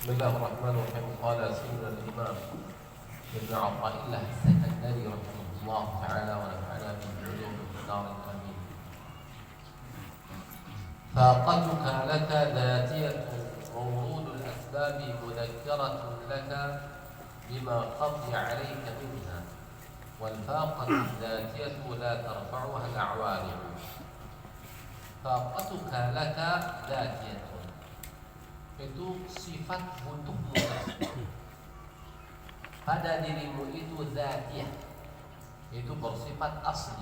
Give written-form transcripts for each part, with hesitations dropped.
Bismillahirrahmanirrahim. Qala sayyidina al-imam Ibn Athaillah As-Sakandari rahimahullah ta'ala wa nafa'ana bil-ulum bil-dar amin. Faqatuka laka dhatiyatun wa wurudul asbabi mudhakkaratun laka bima khafya 'alayka minha wal faqatu dhatiyatu la tarfa'uha al-a'wari'u. Faqatuka laka dhatiyatun, itu sifat butuhmu pada dirimu itu zatiyah, itu bersifat asli,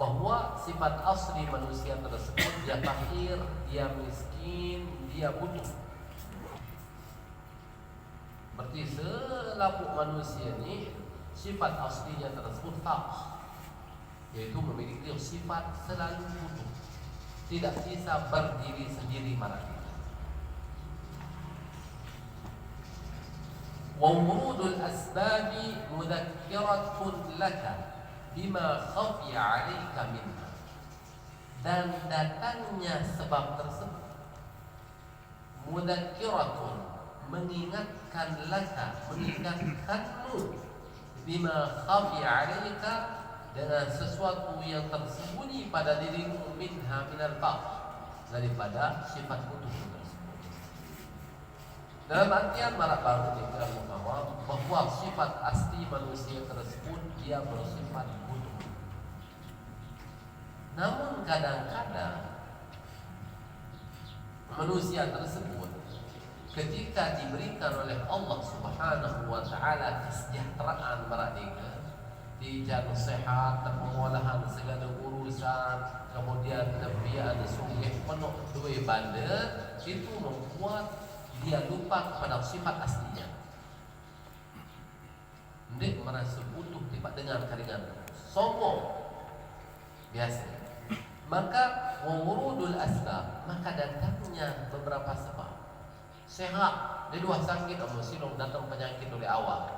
bahwa sifat asli manusia tersebut dia fakir, dia miskin, dia butuh. Berarti selaput manusia ini sifat aslinya tersebut faqr, yaitu memiliki sifat selalu butuh, tidak bisa berdiri sendiri marah. Wa wurudul asbabi mudhakkiratun laka bima khafiya 'alaika minha, dan datangnya sebab tersebut mudhakkiratun, mengingatkan laka, mengingatkanmu, bima khafiya 'alaika, dengan sesuatu yang tersembunyi pada dirimu, minha minal faqr, daripada sifat butuh tersebut. Dalam artian marak baru dikira bahwa sifat asli manusia tersebut dia bersifat butuh. Namun kadang-kadang manusia tersebut ketika diberikan oleh Allah Subhanahu wa ta'ala kesejahteraan beradega, dijaga sehat, terpengolahan segala urusan, kemudian kebiayaan sungguh penuh duit bandar, itu membuat dia lupa kepada sifat aslinya. Dia merasa butuh, tidak dengar keringan, sombong biasa. Maka wurudul asbab, maka datangnya beberapa sebab. Sehat, dia dua sakit, silong datang penyakit oleh awal.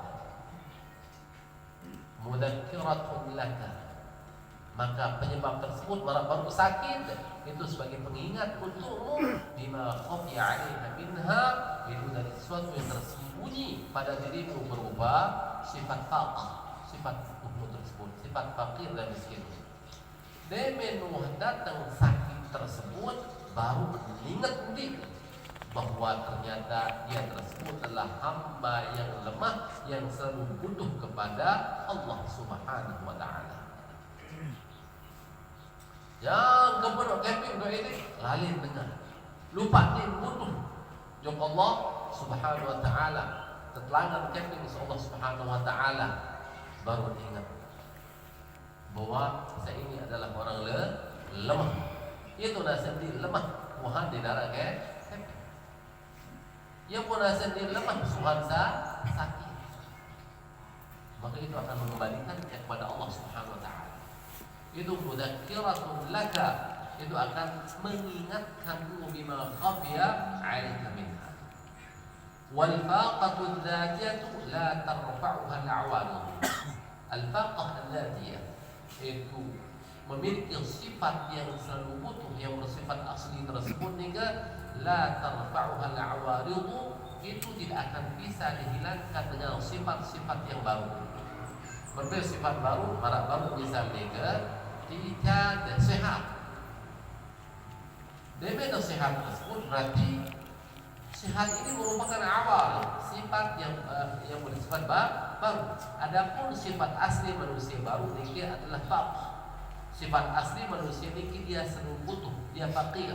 Mudhakkiratun laka, maka penyebab tersebut baru sakit itu sebagai pengingat untukmu, bima khafiya 'alaika minha, itu dari sesuatu yang tersembunyi pada dirimu berupa sifat faqr, sifat butuhmu tersebut, sifat fakir dan miskin. Demenu datang sakit tersebut baru mengingat diri bahwa ternyata dia tersebut adalah hamba yang lemah, yang selalu butuh kepada Allah Subhanahu wa ta'ala. Yang kebenar keping doa ini lalin dengar, lupa dia butuh jok Allah Subhanahu wa ta'ala, tertelangan keping Allah Subhanahu wa ta'ala, baru ingat bahwa saya ini adalah orang lemah. Itu sendiri lemah, Tuhan di darah keping. Yang pun sendiri lemah, Tuhan sakit. Maka itu akan mengembalikan kepada Allah Subhanahu wa ta'ala. Itu mudhakkiratun laka, itu akan mengingatkanmu bima khafiya 'alaika minha. Wal faqatu dzatiyatu la tarfa'uha al-'awarid. Al-faqah dzatiyah itu memiliki sifat yang selalu butuh, yang bersifat asli tersebut, hingga la tarfa'uha al-'awarid, itu tidak akan bisa dihilangkan dengan sifat-sifat yang baru. Berbeda sifat baru, marak baru misalnya tidak sehat. Demi sehat tersebut berarti sehat ini merupakan awal sifat yang bersifat baru. Adapun sifat asli manusia baru ini adalah faqr. Sifat asli manusia ini dia selalu butuh, dia fakir.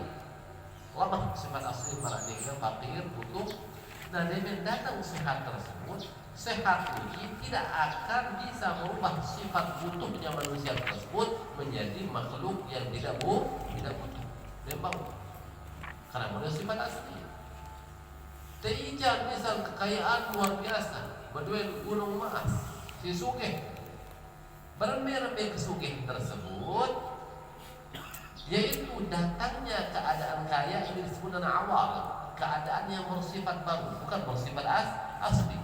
Lemah sifat asli para dia fakir, butuh. Nah, dengan datang sehat tersebut, sehat ini tidak akan bisa merubah sifat butuhnya manusia tersebut menjadi makhluk yang tidak butuh. Memang karena manusia sifat asli. Teijat misal kekayaan luar biasa, berdua gunung emas, si sugih, bermir-mir kesugih tersebut, yaitu datangnya keadaan kaya ini disebut dengan awal, keadaan yang bersifat baru, bukan bersifat asli.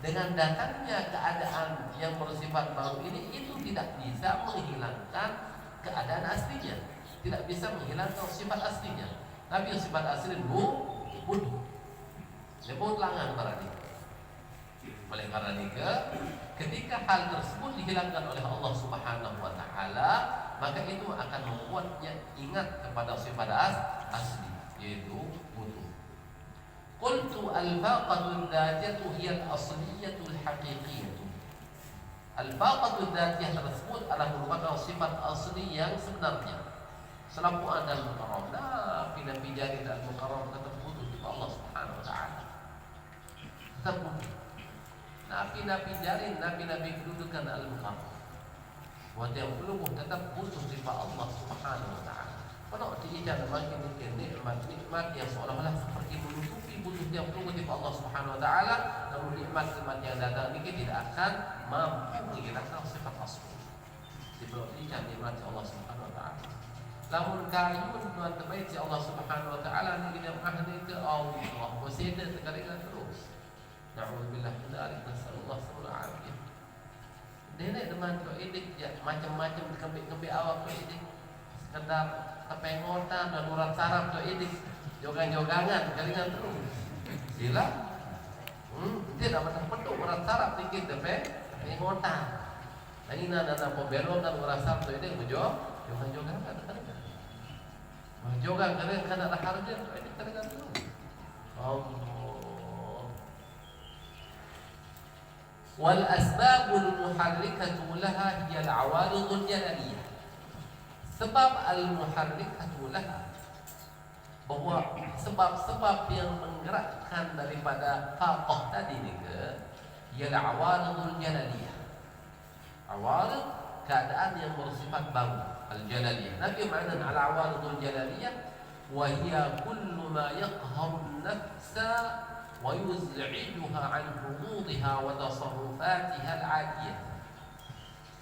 Dengan datangnya keadaan yang bersifat baru ini, itu tidak bisa menghilangkan keadaan aslinya, tidak bisa menghilangkan sifat aslinya. Tapi sifat asli butuh. Dia pun langan para ini. Oleh karena itu, ketika hal tersebut dihilangkan oleh Allah Subhanahu wa taala, maka itu akan membuatnya ingat kepada sifat asli, yaitu butuh. Qultu al-faqatu dzatiyatu hiya al-asliyatu al-haqiqiyatu. Al-faqatu dzatiyah tersebut adalah merupakan sifat asli yang sebenarnya. Selaku ada al-mukarram, nabi jadi al-mukarram tetap butuh kepada Allah Subhanahu wa taala. Tetap butuh. Nabi-nabi jalin, nabi-nabi kedudukan al-mukarram. Buat yang belum tetap butuh kepada Allah Subhanahu wa taala. Kalau tidak makin nikmat yang seolah-olah seperti menutupi butuh yang belum kepada Allah Subhanahu wa taala, namun nikmat-nikmat yang datang ini tidak akan mampu menghilangkan sifat asli. Diberikan nikmat Allah Subhanahu wa taala. Lamun kayu tuan terbaik Allah Subhanahu wa taala ni kita ahli ke Allah, berseda terkadang terus. Na'udzubillah min dzalik, nasallallahu alaihi. Nenek teman tu edik ya macam-macam kembik-kembik awak tu edik. Sekedar kepengotan dan urat saraf tu edik. Jogan-jogangan kadang terus. Sila. Dia dapat petuk urat saraf dikit tapi pengotan. Ini nana pembelon dan urat saraf tu edik bejo, jogan-jogangan kadang-kadang. Jogan kadang-kadang ada harga tu edik kadang-kadang terus. Allah. والأسباب المحركة لها هي العوارض الجلالية. Sebab al-muharrikatu laha, bahwa sebab-sebab yang menggerakkan daripada faqah tadi ni ke ialah awaridul jalaliyah. Awarid keadaan yang bersifat baru, al-jalaliyah. Nabi makna al-awaridul jalaliyah wa hiya kullu ma yaqharu an-nafsa ويزعجها عن حظوظها وتصرفاتها العادية.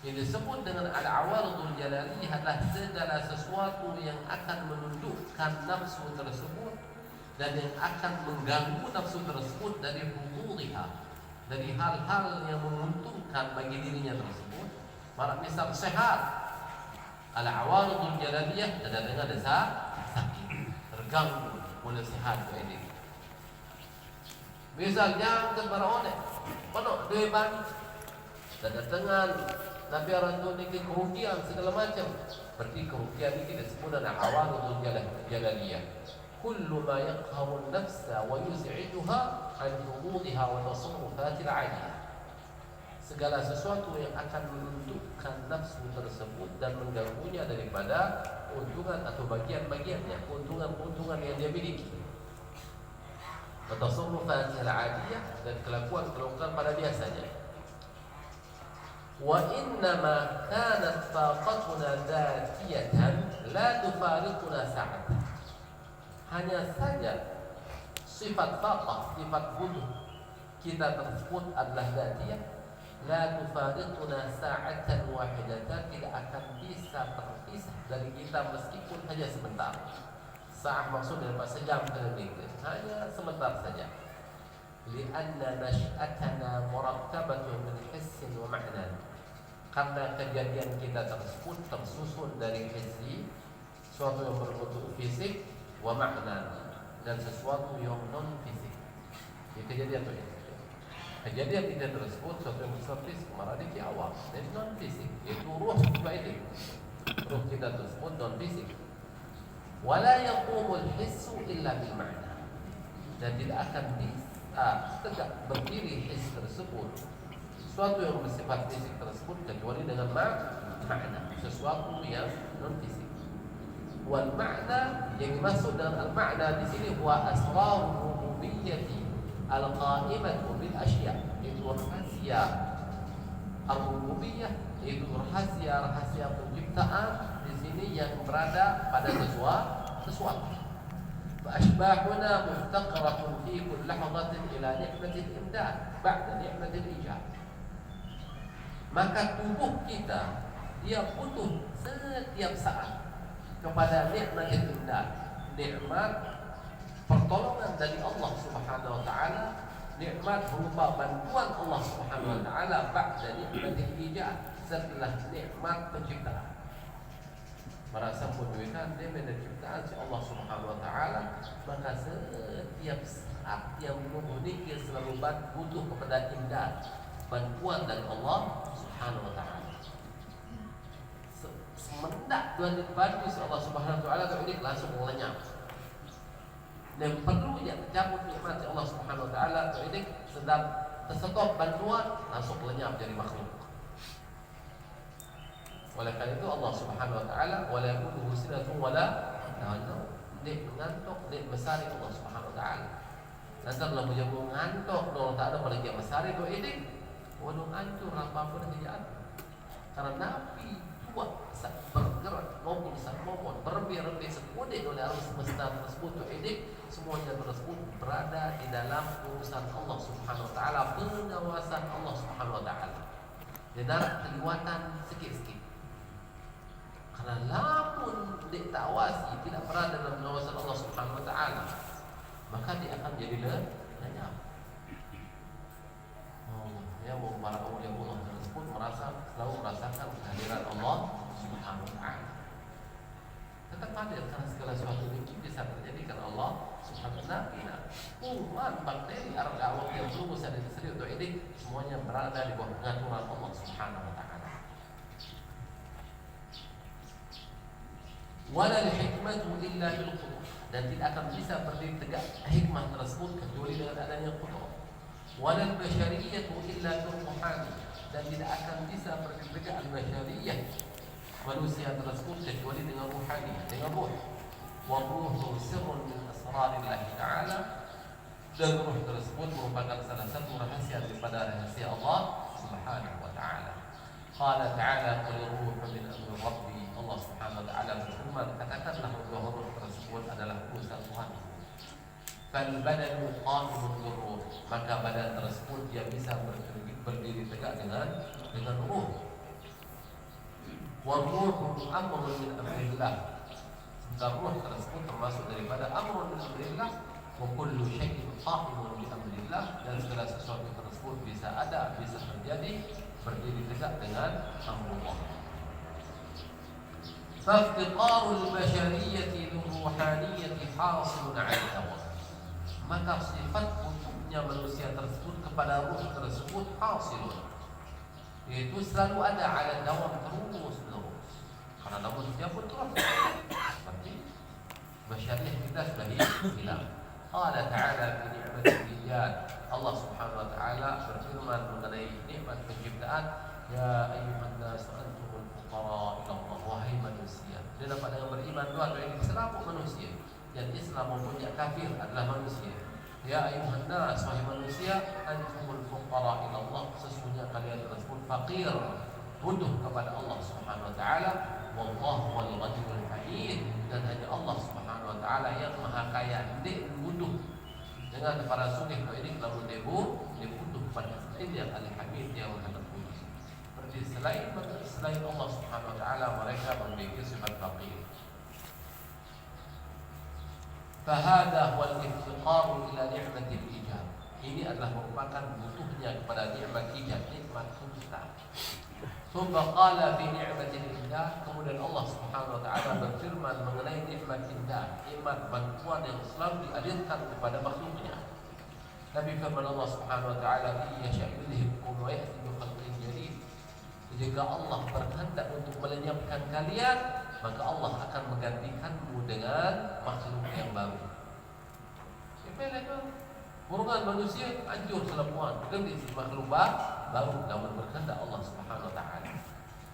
Yang disebut dengan al-awaridul jalaliyah adalah segala sesuatu yang akan menundukkan nafsu tersebut dan yang akan mengganggu nafsu tersebut dari hududhiha, dari hal-hal yang menguntungkan bagi dirinya tersebut. Maka misal sehat, al-awaridul jalaliyah tidak dengan desa sakit, terganggu oleh sehat ini. Misal yang kebarone, penuh deban, dan dengan Nabi Rantu ni kerugian segala macam. Berarti kerugian ini disebut dengan awaridul jalaliyah. Kullu ma yaqharu an-nafsa wa yuz'iduha an hududhiha wa tasarrufatil 'adiyah. Segala sesuatu yang akan menundukkan nafsu tersebut dan mengganggunya daripada keuntungan atau bagian-bagiannya, keuntungan-keuntungan yang dia miliki. Tasarrufat al-'adiyah dan kelakuan-kelakuan pada biasanya. Wa innama kanat faqatuna dzatiyatan la tufariquna sa'at. Hanya saja sifat faqah, sifat butuh kita tersebut adalah dzatiyah, la tufariquna sa'atan wahidatan, tidak akan bisa terpisah dari kita meskipun hanya sebentar. Sa'ah maksudnya sejam ke lebih, hanya sebentar saja. Lianna nash'atana murakkabatun min hissin wa ma'nan. Karena kejadian kita tersebut tersusun dari hissi, sesuatu yang berbentuk fisik, wa ma'nan, dan sesuatu yang non fisik. Ini kejadian itu. Kejadian kita tersebut sesuatu yang bersifat fisik, marah di awal, dan non fisik, yaitu ruh juga itu. Ruh kita tersebut non fisik. Wala yaqumul hissu illa bil ma'na, dan tidak akan bisa tegak berdiri his tersebut, sesuatu yang bersifat fisik tersebut, kecuali dengan makna, sesuatu yang non fisik. Wal ma'na yang dimaksud dengan al ma'na di sini huwa asrar rububiyyati al qa'imatu bil asya', itu rahasia ar-rububiyyah, itu rahasia penciptaan di sini yang berada pada sesuatu. فأشباحنا مفتقرة في كل لحظة إلى نعمة الإمداد بعد نعمة الإيجاد. Maka tubuh kita dia butuh setiap saat kepada nikmat imdad, nikmat pertolongan dari Allah Subhanahu wa taala, nikmat berupa bantuan Allah Subhanahu wa taala ba'da nikmat al-ijad, setelah nikmat penciptaan. merasa membutuhkan dia dari ciptaan si Allah Subhanahu wa taala, maka setiap saat yang memiliki selalu butuh kepada imdad, bantuan dari Allah Subhanahu wa taala. Semendak Tuhan dibantu si Allah Subhanahu wa taala, ini langsung lenyap. Dan perlu yang cabut nikmat Allah Subhanahu wa taala, ini sedang tersedot bantuan langsung lenyap dari makhluk. Oleh karena itu Allah Subhanahu wa taala wala yakunu sinatun wala nawm, dia mengantuk, dia besar Allah Subhanahu wa taala. Nanti kalau menjadi ngantuk, kalau tak ada pada dia besar itu ini, walau hancur apapun kerjaan. Karena Nabi tua saat bergerak maupun saat mohon berlebih-lebih sekudek oleh alam semesta tersebut ini, semuanya tersebut berada di dalam urusan Allah Subhanahu wa taala, pengawasan Allah Subhanahu wa taala. Dia kelewatan sikit-sikit. Karena lapun dia tak awasi, tidak berada dalam pengawasan Allah Subhanahu wa taala, maka dia akan jadi lenyap. Ya, para awliya Allah tersebut selalu merasakan kehadiran Allah Subhanahu wa taala. Tetap hadir karena segala sesuatu ini bisa terjadi karena Allah Subhanahu wa taala. Umat bakteri awal yang belum bisa diseri untuk ini semuanya berada di bawah pengaturan Allah Subhanahu wa taala. Wala hikmatu illa bil qudrah, dan tidak akan bisa berdiri tegak hikmah tersebut kecuali dengan adanya qudrah. Wala bashariyatu illa bil ruhani, dan tidak akan bisa berdiri tegak al-bashariyah manusia tersebut kecuali dengan ruhani, dengan ruh. Wa ruhu sirrun min asrarillah ta'ala, dan ruh tersebut merupakan salah satu rahasia daripada rahasia Allah Subhanahu wa ta'ala. Qala ta'ala qul ruhu min amri rabbi, Allah Subhanahu wa ta'ala berfirman, katakanlah bahwa ruh tersebut adalah urusan Tuhan. Fal badanu qa'imun bir ruh, maka badan tersebut dia bisa berdiri tegak dengan ruh. Wa ruhu amrun min amrillah, dan ruh tersebut termasuk daripada amrun min amrillah. Wa kullu syai'in qa'imun bi amrillah, dan segala sesuatu tersebut bisa ada, bisa terjadi, berdiri tegak dengan amrullah. Faftiqarul bashariyati lirruhaniyati hasilun 'ala al-hawa, maka sifat butuhnya manusia tersebut kepada ruh tersebut hasilun, yaitu selalu ada 'ala dawam, terus menerus. Karena manusia pun terus seperti basyariyah kita sudah hilang. Qala ta'ala fi ni'matil ijad, Allah Subhanahu wa ta'ala berfirman mengenai nikmat penciptaan, ya ayyuhan nas antumul fuqara ila Allah, wahai manusia. Dia dapat dengan beriman dua atau ini selalu manusia, dan Islam maupun kafir adalah manusia. Ya ayyuhan nas, wahai manusia, antumul fuqara ila Allah, sesungguhnya kalian tersebut fakir, butuh kepada Allah Subhanahu wa ta'ala. Wallahu wal ghaniyyul hamid, dan hanya Allah Subhanahu wa ta'ala yang maha kaya, tidak butuh dengan para sungguh ini kalau dia butuh pada selain yang al-hamid, yang maha terpuji. Berarti selain Allah Subhanahu wa ta'ala mereka memiliki sifat faqir. Fahada wal iftiqaru ila ni'matil ijab, ini adalah merupakan butuhnya kepada nikmat ijab, nikmat penciptaan. Thumma qala fi ni'matil imdad, kemudian Allah Subhanahu wa ta'ala berfirman mengenai nikmat imdad, nikmat bantuan yang selalu dihadirkan kepada makhluknya. Nabi firman Allah Subhanahu wa ta'ala, yasha yudhibkum wa ya'ti bi khalqin jadid, jika Allah berkehendak untuk melenyapkan kalian, maka Allah akan menggantikanmu dengan makhluk yang baru. Hubungan manusia hancur selemuan, ganti makhluk baru, namun berkehendak Allah Subhanahu wa ta'ala.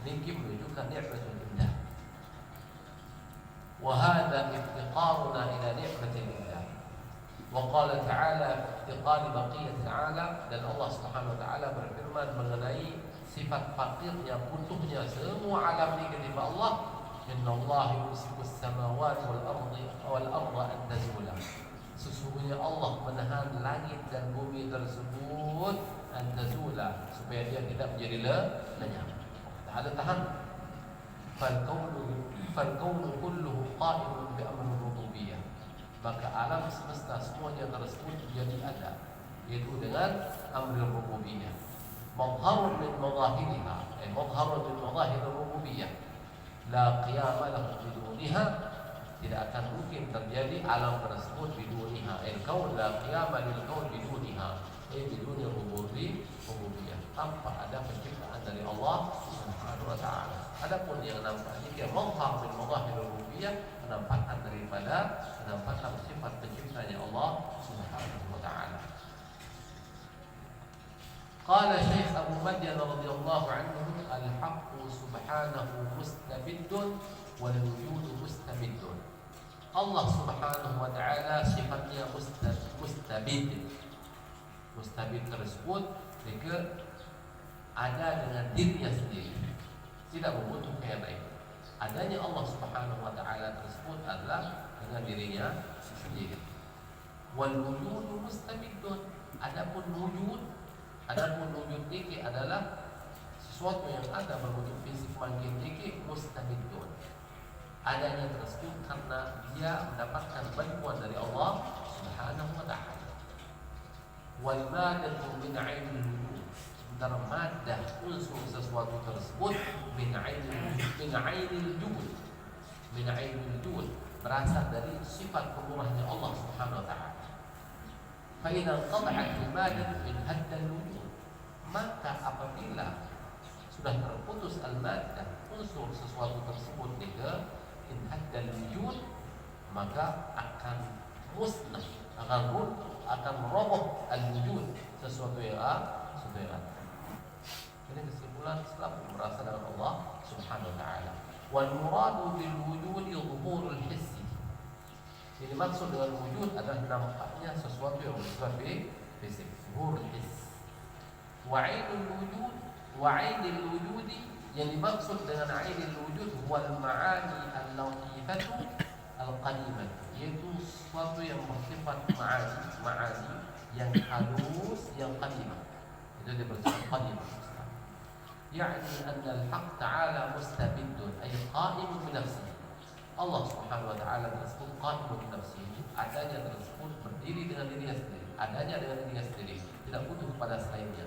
Ini menunjukkan nikmatul indah. Wa hadha iftiqaruna ila ni'matil indah. Wa qala ta'ala iftiqari baqiyat ta'ala, dan Allah Subhanahu wa ta'ala berfirman mengenai sifat fakirnya, butuhnya semua alam ini kepada Allah. Inna Allah yumsikus samawati wal arda an tazula, sesungguhnya Allah menahan langit dan bumi tersebut an tazula, supaya dia tidak menjadi lenyap. Tak ada tahan. Fal kaunu kulluhu qa'imun bi amri rububiyyah, maka alam semesta semuanya tersebut menjadi ada, yaitu dengan amri rububiyyah. Madharun min madahiriha, madharun min madahir rububiyyah, La qiyama lahu biduniha, tidak akan mungkin terjadi alam tersebut biduniha. Al-kaun la qiyama lil kaun biduniha, biduni rububiyah, tanpa ada penciptaan dari Allah Subhanahu wa taala. Adapun yang nampak ini dia mazhar min mazahir rububiyah, penampakan daripada penampakan sifat penciptanya Allah Subhanahu wa taala. Qala Syekh Abu Madyan radhiyallahu anhu, al-haqqu subhanahu mustabiddun wal wujudu mustabiddun. Allah Subhanahu wa taala sifatnya mustabid. Mustabid tersebut jika ada dengan dirinya sendiri, tidak membutuhkan yang lain. Adanya Allah Subhanahu wa taala tersebut adalah dengan dirinya sendiri. Wal wujudu mustabiddun. Adapun wujud ini adalah sesuatu yang ada berwujud fisik makin dikit, mustabiddun. Adanya tersebut karena dia mendapatkan bantuan dari Allah Subhanahu wa taala. Wal madatu min 'ainil wujud. Sementara madah unsur sesuatu tersebut min 'ainil wujud, berasal dari sifat pemurahnya Allah Subhanahu wa taala. Fa idza qata'at al-madah min hadda al-wujud, maka apabila sudah terputus al-madah unsur sesuatu tersebut dengan in hadda al-wujud, maka akan musnah, akan runtuh, akan meroboh al-wujud, sesuatu yang ada. Ini kesimpulan Islam berasal dari Allah Subhanahu wa taala. Wal muradu bil wujudi zuhurul hissi. Jadi maksud dengan wujud adalah nampaknya sesuatu yang bersifat fisik, zuhurul hiss. Wa 'ainul wujudi, yang dimaksud dengan 'ainul wujud wal ma'ani al-latifatu al-qadimah, yaitu sesuatu yang bersifat ma'ani yang halus, yang qadimah. Itu dia bersifat qadimah. Yani anna al-haq ta'ala mustabiddun, ay qa'imun bi nafsihi. Allah Subhanahu wa taala tersebut qa'imun bi nafsihi, adanya tersebut berdiri dengan dirinya sendiri, adanya dengan dirinya sendiri, tidak butuh kepada selainnya.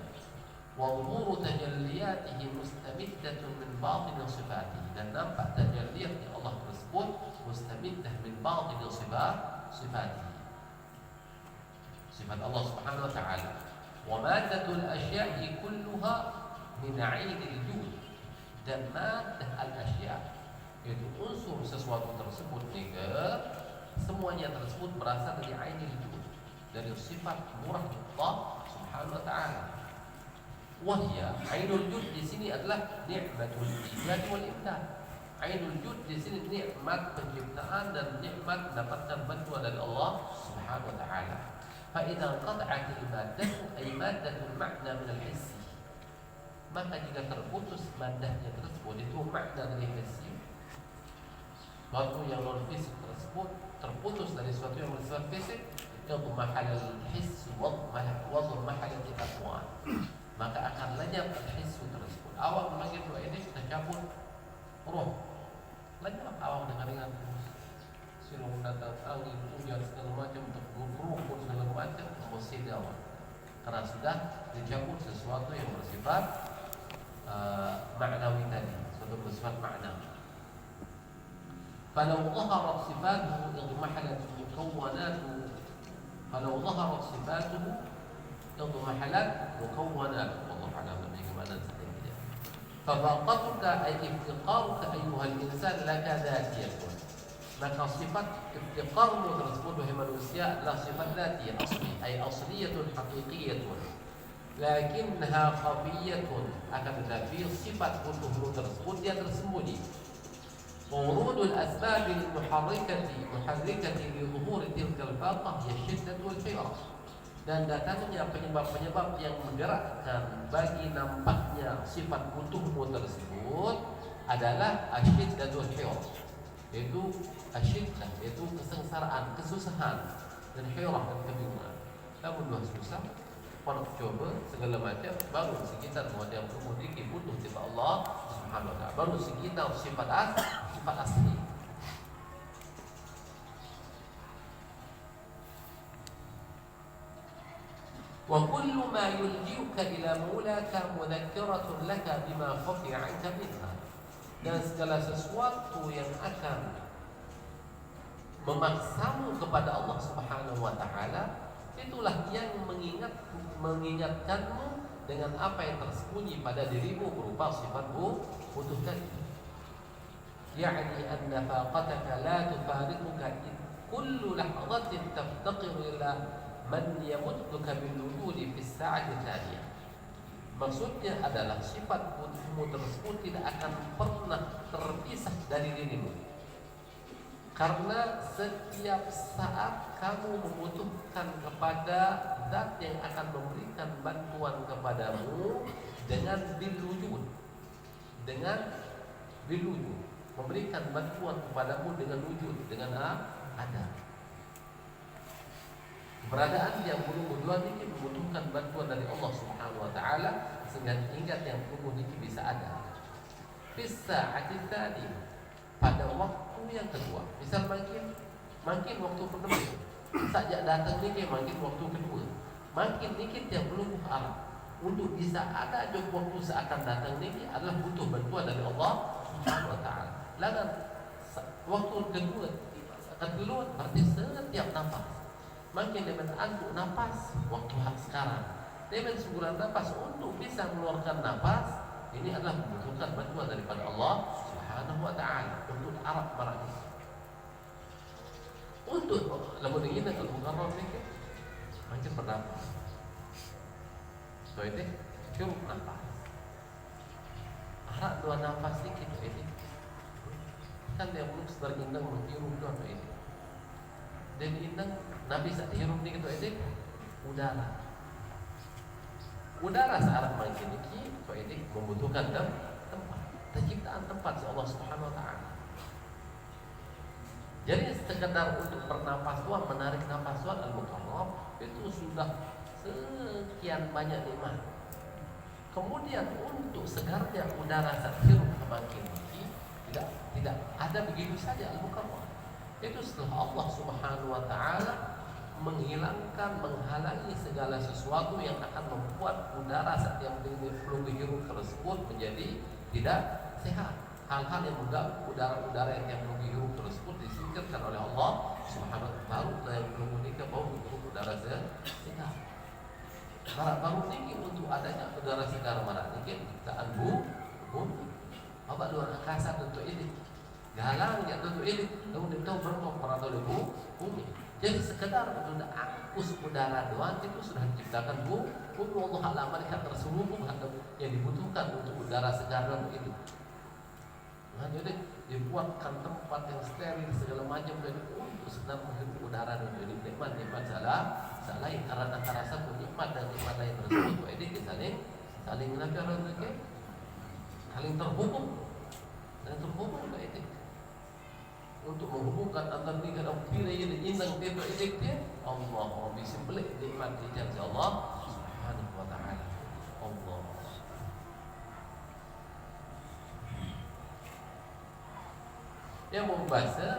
Wa umuru tajalliyatihi mustamiddatun min batin sifatihi, dan nampak tajalliyat Allah tersebut mustamiddah min batin sifatihi, sifat Allah Subhanahu wa taala. Wa maddatul asya'i kulluha min 'ainil wujud, dan maddah al-asya', yaitu unsur sesuatu tersebut juga semuanya tersebut berasal dari 'ainil wujud, dari sifat murah Allah Subhanahu wa taala. Wahya 'ainul wujud di sini adalah ni'matul ijad wal imdad. 'Ainul wujud di sini nikmat penciptaan dan nikmat mendapatkan bantuan dari Allah Subhanahu wa taala. Fa idza qat'at al-maddah ay maddatul ma'na min al-hiss, maka jika terputus madahnya tersebut, itu makna dari hissi, suatu yang non fisik tersebut terputus dari suatu yang bersifat fisik, itu mahal al-hiss wa mahal al-aqwan, maka akan lenyap al-hiss tersebut. Awak memanggil doa ini kita cabut roh, lenyap awak dengan ringan, silong datang angin, hujan segala macam, terguruk segala macam, musibah awak, karena sudah dicabut sesuatu yang bersifat ma'nawi tadi, suatu bersifat makna. Falau zaharat sifatuhu idmahalat mukawwanatu, falau zaharat sifatuhu idmahalat mukawwanatu, wallahu a'lam bagaimana sebenarnya. Fafaqatuka ay iftiqaruka ayyuhal insan laka dhatiyatun, maka sifat iftiqarmu tersebut wahai manusia adalah sifat dhatiyah asli, ay asliyatun haqiqiyatun, lakinnaha khafiyatun, akan tetapi sifat butuhmu tersebut dia tersembunyi. Wurudul asbabil muharrikati li zuhuri tilkal faqah ya syiddatul firah, dan datangnya penyebab-penyebab yang menggerakkan bagi nampaknya sifat butuhmu tersebut adalah asyiddatul firah, yaitu asyiddah, yaitu kesengsaraan, kesusahan, dan firah, dan kebingungan. Namun dua susah pondok coba segala macam, baru sekitar model kemudian butuh tiba Allah Subhanahu wa taala, baru sekitar sifat asli. Wa kullu ma yuljiuka ila mulaka mudhakkiratun laka bima khafiya 'anka minha, dan segala sesuatu yang akan memaksamu kepada Allah Subhanahu wa taala, itulah yang mengingatkanmu dengan apa yang tersembunyi pada dirimu berupa sifat butuh tadi. Yani anna faqataka la tufariquka kullu lahzatin taftaqiru ila man yamudduka bil wujudi fi as-sa'ati tsaniyah. Maksudnya adalah sifat butuhmu tersebut tidak akan pernah terpisah dari dirimu, karena setiap saat kamu membutuhkan kepada zat yang akan memberikan bantuan kepadamu dengan bilwujud, memberikan bantuan kepadamu dengan wujud, dengan ada. Keberadaan yang belum ini membutuhkan bantuan dari Allah Subhanahu wa taala sehingga ingat yang belum ini bisa ada. Bisa tadi pada waktu yang kedua. Misal makin waktu pertama sejak datang ini makin waktu kedua. Makin dikit yang belum Arab. Untuk bisa ada jauh waktu seakan datang ini adalah butuh bantuan dari Allah Subhanahu wa taala. Lalu waktu kedua akan keluar berarti setiap nafas. Makin dengan antuk nafas waktu sekarang. Dengan seguran nafas untuk bisa mengeluarkan nafas ini adalah membutuhkan bantuan daripada Allah Subhanahu wa taala untuk Arab marahis. Untuk lamun ingin al-mukarrar ni macam bernafas. So itu hirup nafas. Arab dua nafas sedikit itu. Kan dia belum sedar indang menghirup dua itu. Dan indang Nabi saat hirup ni itu udara. Udara searah makin ini membutuhkan tempat. Penciptaan tempat Allah Subhanahu wa taala. Jadi sekedar untuk bernafas doang, menarik nafas doang al-mukarrab itu sudah sekian banyak nikmat. Kemudian untuk segarnya udara saat hirup makin ini tidak ada begitu saja al-mukarrab. Itu setelah Allah Subhanahu wa taala menghalangi segala sesuatu yang akan membuat udara saat yang belum dihirup tersebut menjadi tidak sehat. Hal-hal yang mengganggu udara-udara yang belum dihirup tersebut disingkirkan oleh Allah Subhanahu wa taala. Baru yang belum menikah baru dihirup udara segar. Baru tinggi untuk adanya udara segar marah tinggi ciptaan bumi. Apa luar angkasa tentu ini. Galang ya tentu ini. Kemudian tahu berapa peratus bumi. Jadi sekedar untuk angkus udara doang itu sudah diciptakan bumi. Allah alam mereka terselubung atau yang dibutuhkan untuk udara segar dan itu. Nah, jadi dibuatkan tempat yang steril segala macam dan untuk sekedar menghirup udara dan jadi nikmat lain karena antara satu nikmat dan nikmat lain tersebut ini saling terhubung dan terhubung itu. Untuk menghubungkan antara tiga pira yang inang tiba dia Allah bisa beli nikmat ijaz Allah Subhanahu wa taala. Allah yang membaca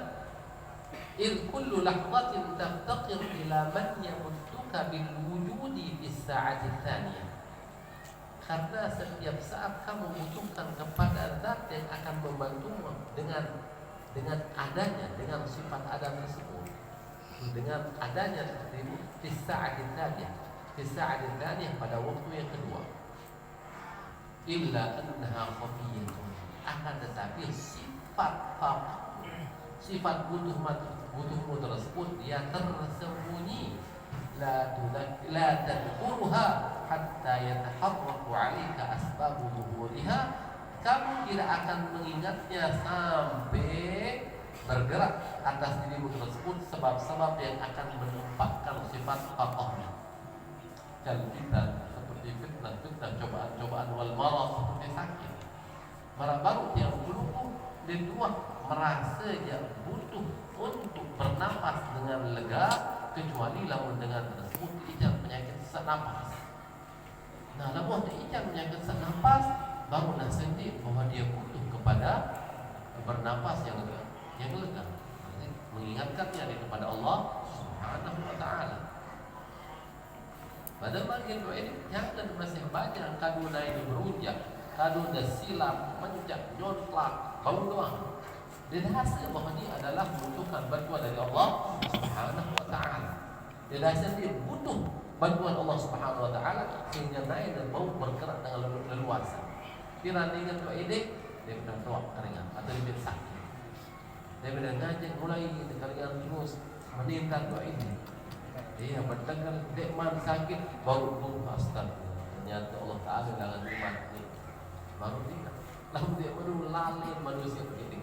il kullu lahzatin taftaqir ila man yamudduka bil wujudi bis sa'ati tsaniyah. Karena setiap saat kamu membutuhkan kepada zat yang akan membantumu dengan adanya, dengan sifat ada tersebut, dengan adanya di saat tsaniyah pada waktu yang kedua. Illa annaha khafiyatun, akan tetapi sifat butuhmu tersebut dia tersembunyi. La tadkuruha hatta yataharraku 'alaika asbabu zuhuriha. Kamu tidak akan mengingatnya sampai bergerak atas dirimu tersebut sebab-sebab yang akan menempatkan sifat faqahnya. Kalau kita seperti fitnah, cobaan wal marad seperti sakit. Marah baru yang dulu dia merasa dia butuh untuk bernafas dengan lega, kecuali lamun dengan tersebut ijab penyakit sesak nafas. Nah, lamun ijab penyakit sesak nafas baru sendiri bahwa dia butuh kepada bernafas yang lega, mengingatkannya kepada Allah Subhanahu wa taala. Pada bagian doa ini jangan masih banyak kaduna ini berujak, kaduna silap, mencak, nyontlak, Baru doang. Dia rasa bahawa dia adalah membutuhkan bantuan dari Allah Subhanahu wa ta'ala. Dia rasa dia butuh bantuan Allah Subhanahu wa ta'ala, sehingga naik dan mau bergerak dengan leluasa. Dia randingan Pak Edik, dia pernah tuak keringan atau dia sakit. Dia pernah ngajak mulai keringan terus meningkat Pak Edik. Dia berdengar dekman sakit, baru astagfirullah. Ternyata Allah Ta'ala dengan iman ini. Baru dia, lalu dia baru lalin manusia begini.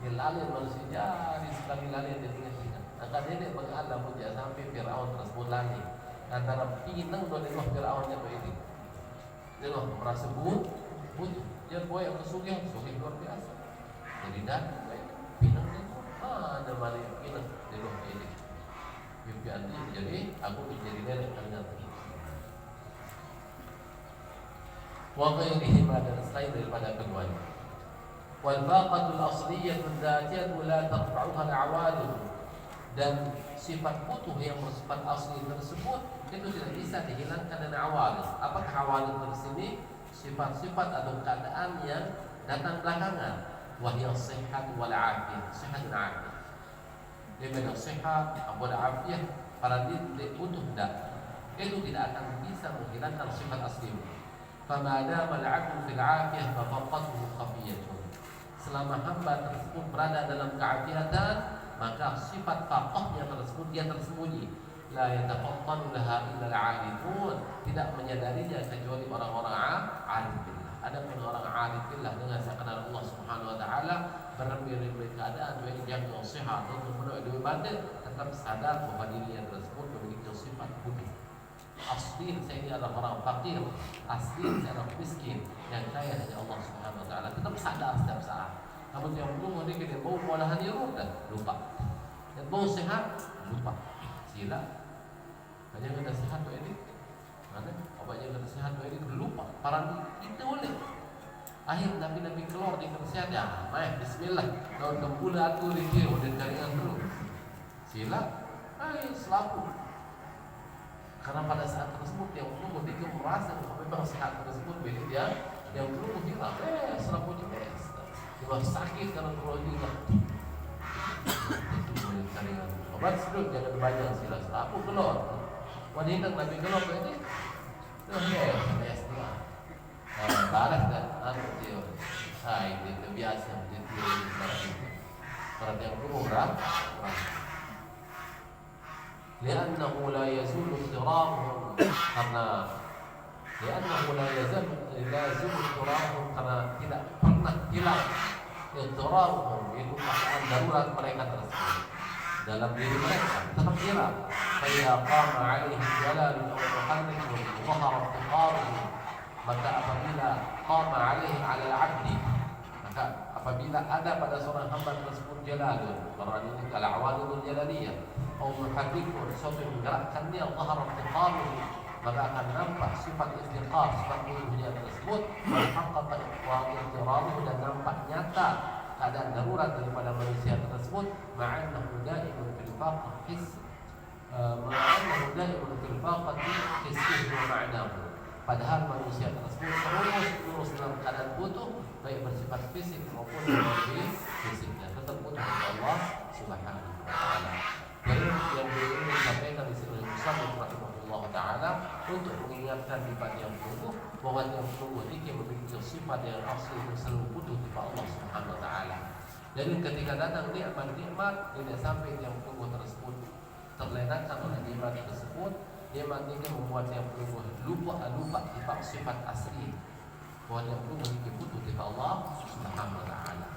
Dia lalin manusia, jadi sekali lalin dia ingat-ingat. Maka dia mengalah punya sampai Fir'aun tersebut lalin. Antara pinang dan Allah Fir'aunnya begini. Dia merasa butuh. Dia boleh yang kesugihan luar biasa. Jadi dah, pinang dia ada balik pinang dia begini. Impian dia, jadi aku menjadi nenek kalian. Wa ghairihi dan selain daripada keduanya. Wal faqatul asliyah dzatiyah la tarfa'uha al-'awadid. Dan sifat butuh yang bersifat asli tersebut itu tidak bisa dihilangkan dengan awadid. Apakah awadid di sini? Sifat-sifat atau keadaan yang datang belakangan. Wa hiya as-sihhat wal 'afiyah. Sihat dan 'afiyah. Dia bilang sehat, wal afiyah, para dia butuh dak. Itu tidak akan bisa menghilangkan sifat asli. Famadama al-'abdu fil 'afiyah fa faqatuhu khafiyatun. Selama hamba tersebut berada dalam keafiatan, maka sifat faqahnya tersebut dia tersembunyi. La yatafaqqanu laha illa al-'arifun. Tidak menyadarinya kecuali orang-orang arif billah. Adapun orang arif billah dengan sekadar Allah Subhanahu wa ta'ala bermimpi keadaan yang sehat untuk menuju ibadah, tetap sadar bahwa dirinya tersebut memiliki sifat butuh. Asli saya ini adalah orang fakir, asli saya adalah miskin, yang kaya hanya Allah Subhanahu wa ta'ala. Tetap sadar setiap saat. Namun yang belum dia kena bau malahan dia lupa. Yang bau sehat lupa. Sila. Hanya kena sehat tu ini. Mana? Obatnya kena sehat tu ini lupa. Para kita boleh. Akhir Nabi-Nabi keluar di kersian ya, bismillah. Daun kembula aku rikir dan jaringan dulu. Sila, selaku. Karena pada saat tersebut yang belum dia merasa memang saat tersebut bila dia yang belum hilang, selaku juga. Dia sakit karena keluar juga. Jaringan. Obat sedut jangan banyak sila selaku keluar. Wanita Nabi keluar ini, tu balas dah, dia, itu biasa, dia para yang kurang, لأنه لا يزول اضطرابهم karena لأنه لا يزول اضطرابهم karena tidak pernah hilang اضطرابهم itu keadaan darurat mereka tersebut dalam diri mereka tetap hilang. فإذا قام عليه جلال أو محرك ظهر افتقاره. Maka apabila qama alaihi 'ala al-'abdi, maka apabila ada pada seorang hamba tersebut jalalun, berani ini al-awadul jalaliyah, atau muhaddikun, sesuatu yang menggerakkannya, zahar iftiqaruhu, maka akan nampak sifat istiqar, sifat butuhnya tersebut, haqqaqa iqtiraruhu, dan nampak nyata keadaan darurat daripada manusia tersebut, ma'annahu da'imun fil faqah hiss, ma'annahu da'imun fil faqah hissihi wa ma'nahu. Padahal manusia tersebut terus dalam keadaan butuh, baik bersifat fisik maupun bersifat fisiknya, tetap butuh kepada Allah Subhanahu wa ta'ala. Jadi yang ingin disampaikan di sini Muslim rahimahullah ta'ala untuk mengingatkan kepada yang butuh bahwa yang butuh ini memiliki sifat yang asli yang selalu butuh kepada Allah Subhanahu wa ta'ala. Jadi ketika datang nikmat tidak sampai yang butuh tersebut terlenakan oleh nikmat tersebut. Nikmat ini membuat yang perlu lupa sifat asli bahwa yang perlu memiliki butuh kepada Allah Subhanahu wa ta'ala.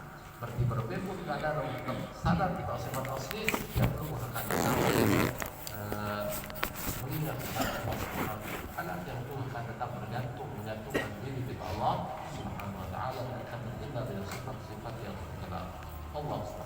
Berarti berbeda keadaan untuk sadar kita sifat asli yang perlu akan mengingat kepada Allah Subhanahu wa ta'ala, yang perlu akan tetap menggantungkan diri kepada Allah Subhanahu wa ta'ala dan akan terjaga dengan sifat-sifat yang terkenal Allah Subhanahu